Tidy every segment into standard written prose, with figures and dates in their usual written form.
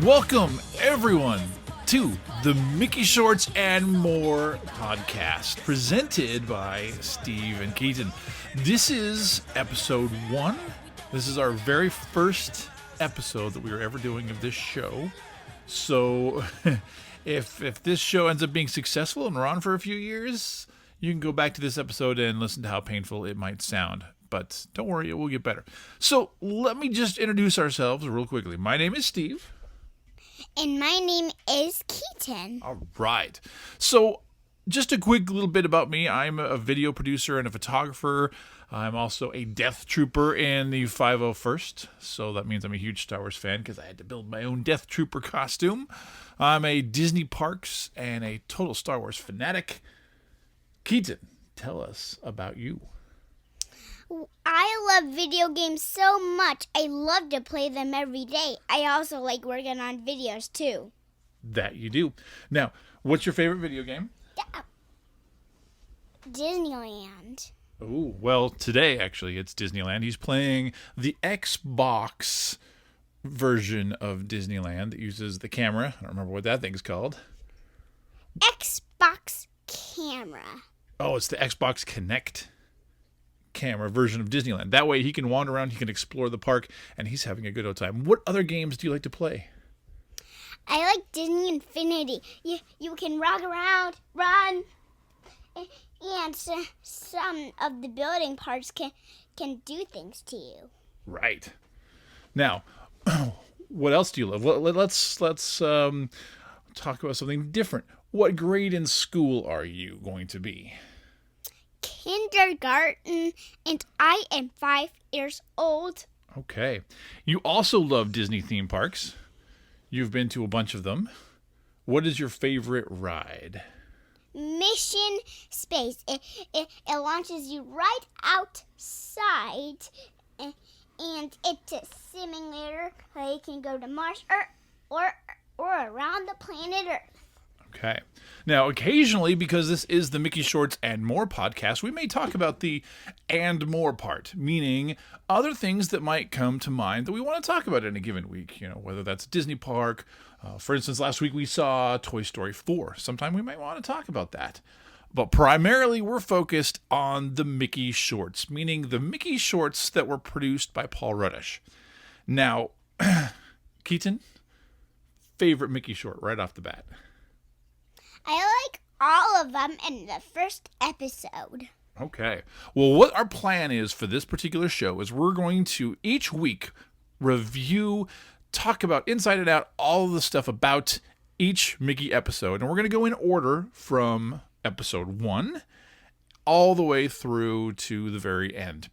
Welcome, everyone, to the Mickey Shorts and More podcast, presented by Steve and Keaton. This is episode 1. This is our very first episode that we were ever doing of this show. So, if this show ends up being successful and we're on for a few years, you can go back to this episode and listen to how painful it might sound. But don't worry, it will get better. So, let me just introduce ourselves real quickly. My name is Steve. And my name is Keaton. All right. So, just a quick little bit about me. I'm a video producer and a photographer. I'm also a Death Trooper in the 501st. So that means I'm a huge Star Wars fan because I had to build my own Death Trooper costume. I'm a Disney Parks and a total Star Wars fanatic. Keaton, tell us about you. I love video games so much. I love to play them every day. I also like working on videos too. That you do. Now, what's your favorite video game? Yeah. Disneyland. Oh, well, today, actually, it's Disneyland. He's playing the Xbox version of Disneyland that uses the camera. I don't remember what that thing's called. Xbox camera. Oh, it's the Xbox Kinect camera version of Disneyland. That way he can wander around, he can explore the park, and he's having a good old time. What other games do you like to play? I like Disney Infinity. You can rock around, run, and some of the building parts can do things to you. Right. Now, what else do you love? Well, let's talk about something different. What grade in school are you going to be? Kindergarten, and I am 5 years old. Okay. You also love Disney theme parks. You've been to a bunch of them. What is your favorite ride? Mission Space. It launches you right outside, and it's a simulator so you can go to Mars or around the planet Earth. Okay. Now, occasionally, because this is the Mickey Shorts and More podcast, we may talk about the and more part, meaning other things that might come to mind that we want to talk about in a given week, whether that's Disney Park. For instance, last week we saw Toy Story 4. Sometime we might want to talk about that. But primarily, we're focused on the Mickey Shorts, meaning the Mickey Shorts that were produced by Paul Rudish. Now, Keaton, favorite Mickey short right off the bat? I like all of them in the first episode. Okay. Well, what our plan is for this particular show is we're going to each week review, talk about inside and out, all of the stuff about each Mickey episode. And we're going to go in order from episode 1 all the way through to the very end.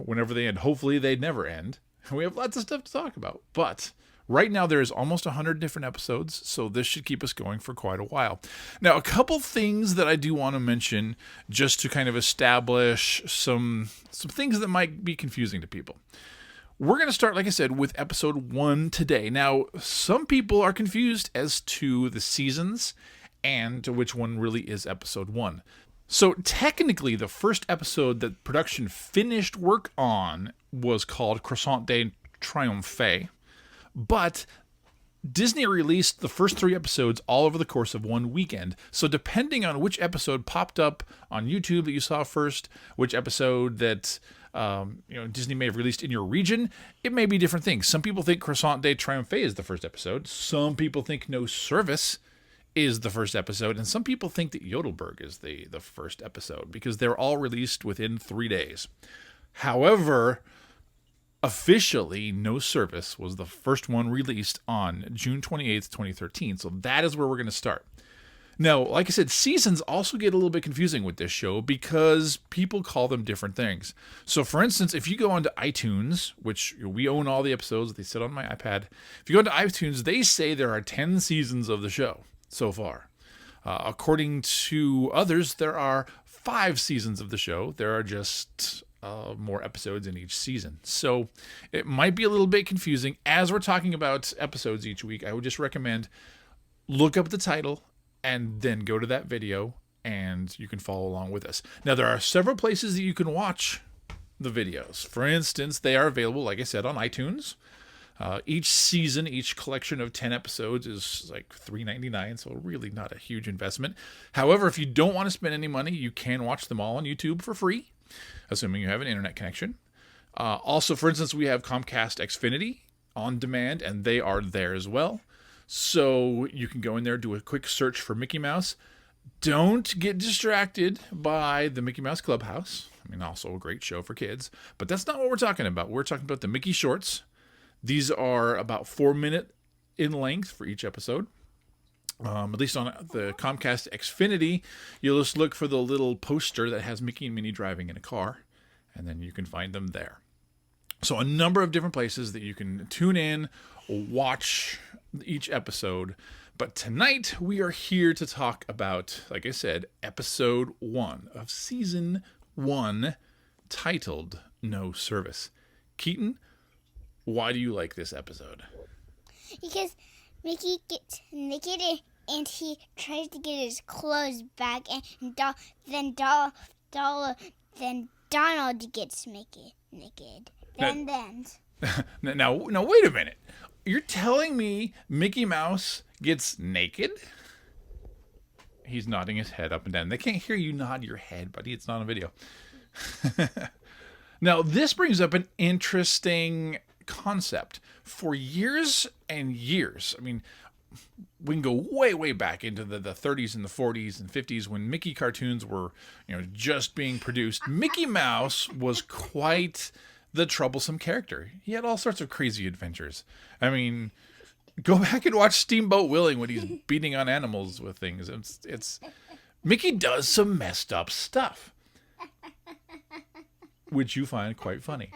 Whenever they end. Hopefully they never end. We have lots of stuff to talk about. But right now, there's almost 100 different episodes, so this should keep us going for quite a while. Now, a couple things that I do want to mention just to kind of establish some things that might be confusing to people. We're going to start, like I said, with episode 1 today. Now, some people are confused as to the seasons and to which one really is episode 1. So, technically, the first episode that production finished work on was called Croissant de Triomphe. But Disney released the first 3 episodes all over the course of one weekend. So depending on which episode popped up on YouTube that you saw first, which episode that Disney may have released in your region, it may be different things. Some people think Croissant de Triomphe is the first episode. Some people think No Service is the first episode. And some people think that Yodelberg is the first episode because they're all released within 3 days. However, officially, No Service was the first one released on June 28th, 2013. So that is where we're going to start. Now, like I said, seasons also get a little bit confusing with this show because people call them different things. So, for instance, if you go onto iTunes, which we own all the episodes, they sit on my iPad. If you go into iTunes, they say there are 10 seasons of the show so far. According to others, there are 5 seasons of the show. There are just more episodes in each season. So it might be a little bit confusing. As we're talking about episodes each week, I would just recommend look up the title and then go to that video and you can follow along with us. Now, there are several places that you can watch the videos. For instance, they are available, like I said, on iTunes. Each season, each collection of 10 episodes is like $3.99, so really not a huge investment. However, if you don't want to spend any money, you can watch them all on YouTube for free, assuming you have an internet connection. Also, for instance, we have Comcast Xfinity on demand, and they are there as well. So you can go in there, do a quick search for Mickey Mouse. Don't get distracted by the Mickey Mouse Clubhouse. I mean, also a great show for kids. But that's not what we're talking about. We're talking about the Mickey Shorts. These are about 4 minutes in length for each episode. At least on the Comcast Xfinity, you'll just look for the little poster that has Mickey and Minnie driving in a car, and then you can find them there. So a number of different places that you can tune in, watch each episode. But tonight we are here to talk about, like I said, episode 1 of season 1, titled No Service. Keaton, why do you like this episode? Because Mickey gets naked and he tries to get his clothes back, and then Donald gets naked. Now, wait a minute. You're telling me Mickey Mouse gets naked? He's nodding his head up and down. They can't hear you nod your head, buddy. It's not on video. Now, this brings up an interesting concept. For years and years, I mean, we can go way, way back into the 30s and the 40s and 50s when Mickey cartoons were, just being produced. Mickey Mouse was quite the troublesome character. He had all sorts of crazy adventures. I mean, go back and watch Steamboat Willie when he's beating on animals with things. It's Mickey does some messed up stuff, which you find quite funny.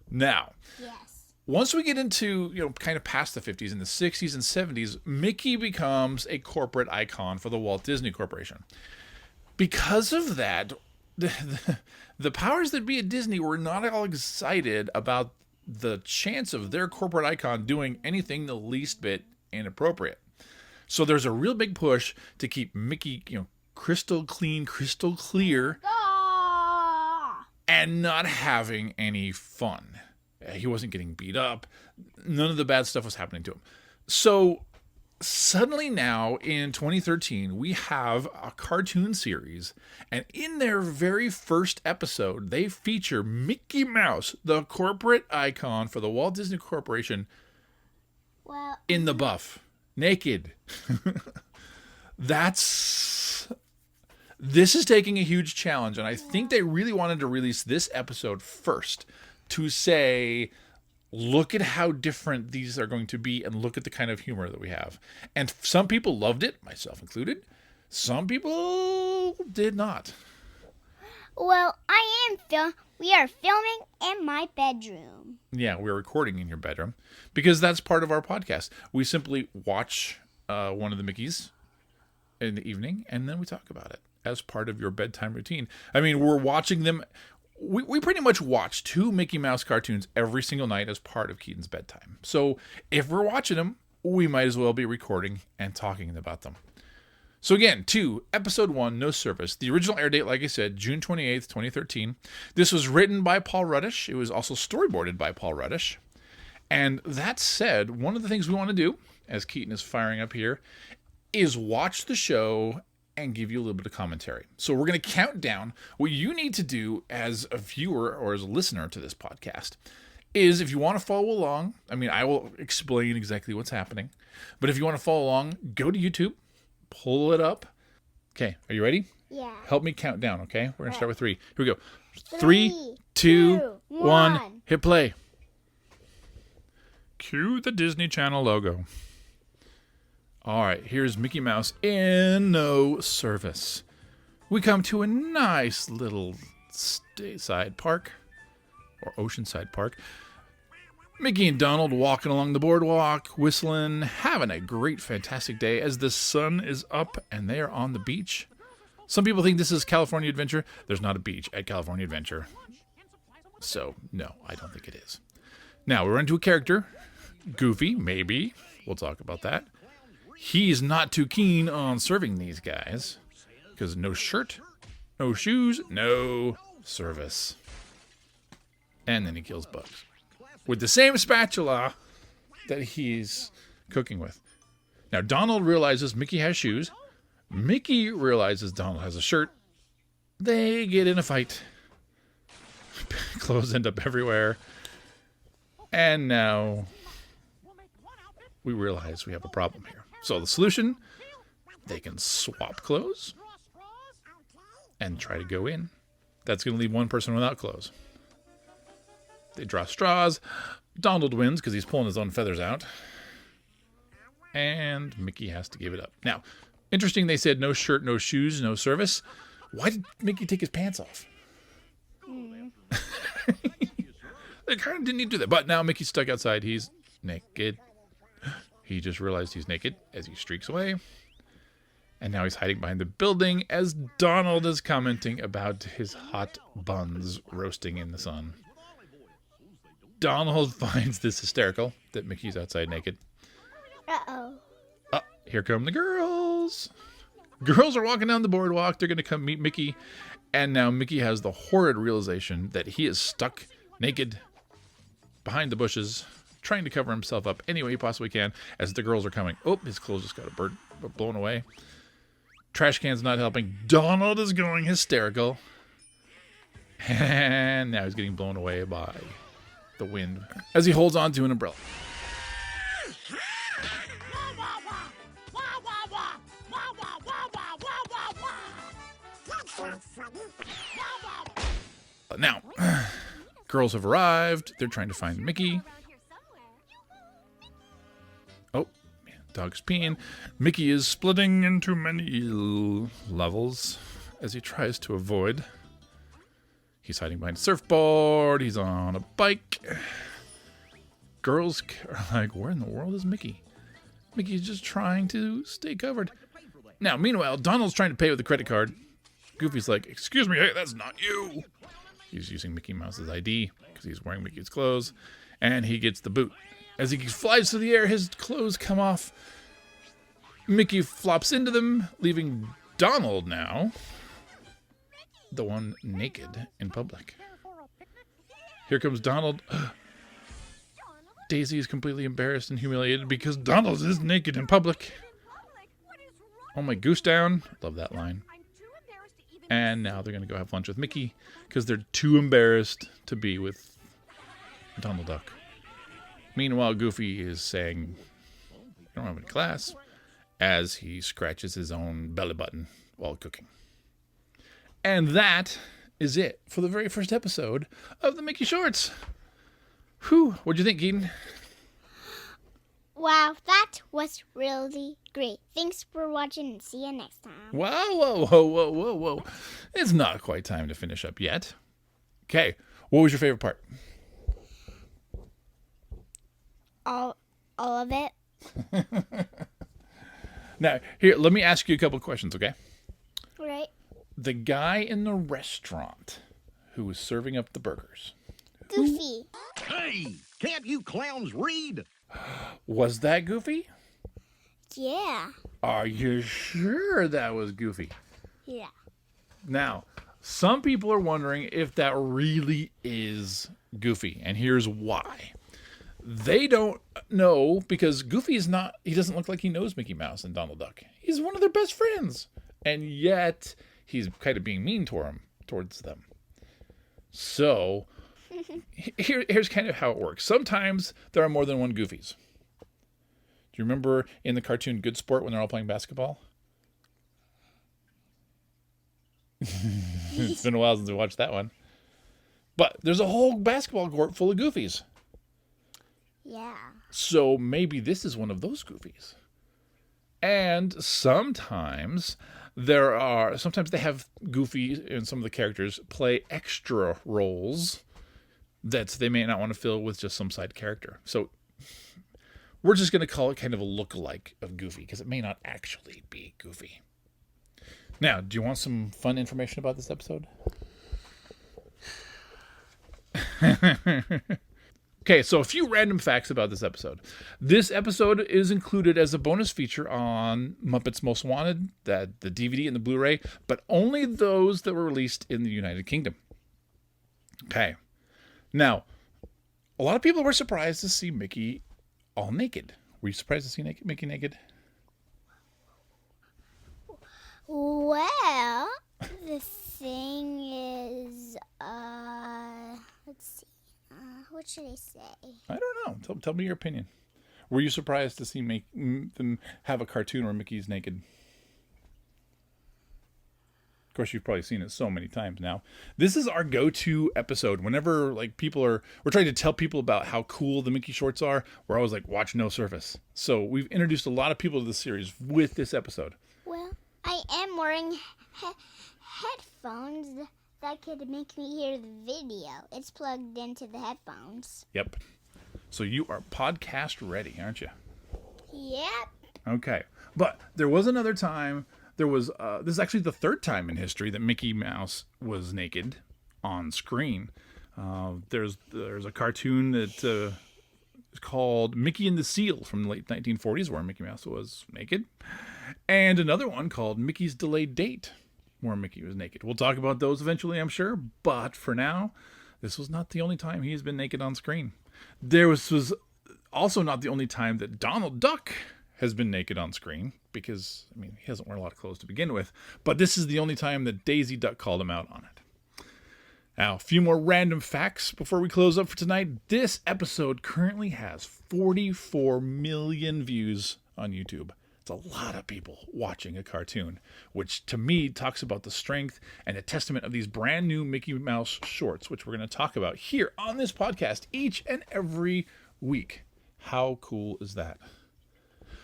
Now, Yes. once we get into, kind of past the 50s and the 60s and 70s, Mickey becomes a corporate icon for the Walt Disney Corporation. Because of that, the powers that be at Disney were not all excited about the chance of their corporate icon doing anything the least bit inappropriate. So there's a real big push to keep Mickey, crystal clean, crystal clear, and not having any fun. He wasn't getting beat up. None of the bad stuff was happening to him. So suddenly now in 2013, we have a cartoon series, and in their very first episode, they feature Mickey Mouse, the corporate icon for the Walt Disney Corporation, in the buff, naked. This is taking a huge challenge, and I think they really wanted to release this episode first to say, look at how different these are going to be and look at the kind of humor that we have. And some people loved it, myself included. Some people did not. Well, we are filming in my bedroom. Yeah, we're recording in your bedroom because that's part of our podcast. We simply watch one of the Mickeys in the evening, and then we talk about it as part of your bedtime routine. I mean, we're watching them. We pretty much watch 2 Mickey Mouse cartoons every single night as part of Keaton's bedtime. So if we're watching them, we might as well be recording and talking about them. So again, episode 1, No Service. The original air date, like I said, June 28th, 2013. This was written by Paul Rudish. It was also storyboarded by Paul Rudish. And that said, one of the things we want to do, as Keaton is firing up here, is watch the show and give you a little bit of commentary. So we're going to count down. What you need to do as a viewer or as a listener to this podcast is, if you want to follow along, I mean, I will explain exactly what's happening, but if you want to follow along, go to YouTube, pull it up. Okay, are you ready? Yeah. Help me count down, okay? We're going to start with 3. Here we go. 3, 2, 1, hit play. Cue the Disney Channel logo. All right, here's Mickey Mouse in No Service. We come to a nice little stateside park, or oceanside park. Mickey and Donald walking along the boardwalk, whistling, having a great, fantastic day as the sun is up and they are on the beach. Some people think this is California Adventure. There's not a beach at California Adventure. So, no, I don't think it is. Now, we run into a character. Goofy, maybe. We'll talk about that. He's not too keen on serving these guys because no shirt, no shoes, no service. And then he kills Bugs. with the same spatula that he's cooking with. Now, Donald realizes Mickey has shoes. Mickey realizes Donald has a shirt. They get in a fight. Clothes end up everywhere. And now we realize we have a problem here. So the solution, they can swap clothes and try to go in. That's going to leave one person without clothes. They draw straws. Donald wins because he's pulling his own feathers out. And Mickey has to give it up. Now, interesting, they said no shirt, no shoes, no service. Why did Mickey take his pants off? They kind of didn't need to do that. But now Mickey's stuck outside. He's naked. He just realized he's naked as he streaks away. And now he's hiding behind the building as Donald is commenting about his hot buns roasting in the sun. Donald finds this hysterical that Mickey's outside naked. Uh-oh. Here come the girls. Girls are walking down the boardwalk. They're going to come meet Mickey. And now Mickey has the horrid realization that he is stuck naked behind the bushes, trying to cover himself up any way he possibly can as the girls are coming. Oh, his clothes just got blown away. Trash can's not helping. Donald is going hysterical. And now he's getting blown away by the wind as he holds on to an umbrella. Now, girls have arrived. They're trying to find Mickey. Oh, man, dog's peeing. Mickey is splitting into many levels as he tries to avoid. He's hiding behind a surfboard. He's on a bike. Girls are like, where in the world is Mickey? Mickey's just trying to stay covered. Now, meanwhile, Donald's trying to pay with a credit card. Goofy's like, excuse me, hey, that's not you. He's using Mickey Mouse's ID because he's wearing Mickey's clothes. And he gets the boot. As he flies through the air, his clothes come off. Mickey flops into them, leaving Donald now the one naked in public. Here comes Donald. Daisy is completely embarrassed and humiliated because Donald is naked in public. Oh, my goose down. Love that line. And now they're going to go have lunch with Mickey because they're too embarrassed to be with Donald Duck. Meanwhile, Goofy is saying, I don't have any class, as he scratches his own belly button while cooking. And that is it for the very first episode of the Mickey Shorts. Whew, what'd you think, Keaton? Wow, that was really great. Thanks for watching and see you next time. Wow, whoa. It's not quite time to finish up yet. Okay, what was your favorite part? All of it. Now, here, let me ask you a couple questions, okay? Right. The guy in the restaurant who was serving up the burgers. Goofy. Hey, can't you clowns read? Was that Goofy? Yeah. Are you sure that was Goofy? Yeah. Now, some people are wondering if that really is Goofy, and here's why. They don't know because Goofy is not, he doesn't look like he knows Mickey Mouse and Donald Duck. He's one of their best friends, and yet he's kind of being mean towards them. So, here's kind of how it works. Sometimes there are more than one Goofies. Do you remember in the cartoon Good Sport when they're all playing basketball? It's been a while since we watched that one. But there's a whole basketball court full of Goofies. Yeah. So maybe this is one of those Goofies. And sometimes they have Goofy and some of the characters play extra roles that they may not want to fill with just some side character. So we're just going to call it kind of a look-alike of Goofy because it may not actually be Goofy. Now, do you want some fun information about this episode? Okay, so a few random facts about this episode. This episode is included as a bonus feature on Muppets Most Wanted, the DVD and the Blu-ray, but only those that were released in the United Kingdom. Okay. Now, A lot of people were surprised to see Mickey all naked. Were you surprised to see Mickey naked? Well, the thing is, let's see. What should I say? I don't know. Tell me your opinion. Were you surprised to see them have a cartoon where Mickey's naked? Of course, you've probably seen it so many times now. This is our go-to episode. Whenever we're trying to tell people about how cool the Mickey shorts are, we're always like, watch No Surface. So we've introduced a lot of people to the series with this episode. Well, I am wearing headphones that could make me hear the video. It's plugged into the headphones. Yep. So you are podcast ready, aren't you? Yep. Okay. But there was another time. This is actually the third time in history that Mickey Mouse was naked on screen. There's a cartoon that is called Mickey and the Seal from the late 1940s where Mickey Mouse was naked. And another one called Mickey's Delayed Date where Mickey was naked. We'll talk about those eventually, I'm sure. But for now, this was not the only time he's been naked on screen. There was also not the only time that Donald Duck has been naked on screen because, he doesn't wear a lot of clothes to begin with. But this is the only time that Daisy Duck called him out on it. Now, a few more random facts before we close up for tonight. This episode currently has 44 million views on YouTube. It's a lot of people watching a cartoon, which to me talks about the strength and a testament of these brand new Mickey Mouse shorts, which we're going to talk about here on this podcast each and every week. How cool is that?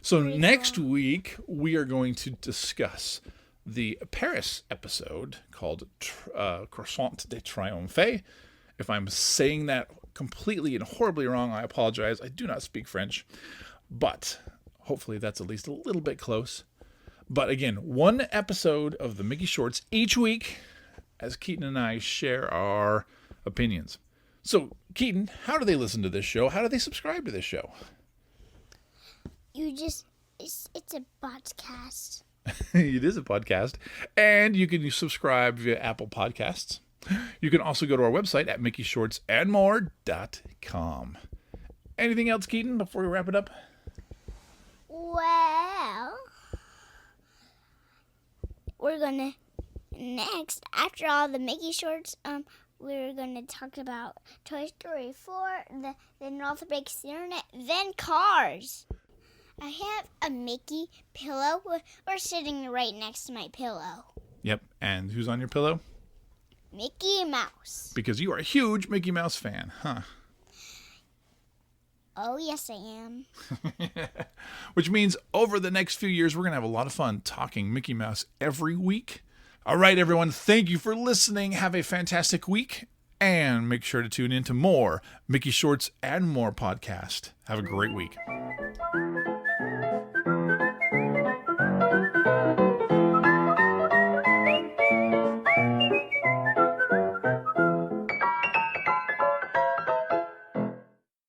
So next week, we are going to discuss the Paris episode called Croissant de Triomphe. If I'm saying that completely and horribly wrong, I apologize. I do not speak French, but hopefully that's at least a little bit close. But again, one episode of the Mickey Shorts each week as Keaton and I share our opinions. So, Keaton, how do they listen to this show? How do they subscribe to this show? It's a podcast. It is a podcast. And you can subscribe via Apple Podcasts. You can also go to our website at mickeyshortsandmore.com. Anything else, Keaton, before we wrap it up? Well, we're gonna next, after all the Mickey shorts, we're gonna talk about Toy Story 4, the North Breaks the Internet, then Cars. I have a Mickey pillow. We're sitting right next to my pillow. Yep. And who's on your pillow? Mickey Mouse. Because you are a huge Mickey Mouse fan, huh? Oh, yes, I am. Which means over the next few years, we're going to have a lot of fun talking Mickey Mouse every week. All right, everyone. Thank you for listening. Have a fantastic week. And make sure to tune in to more Mickey Shorts and More podcast. Have a great week.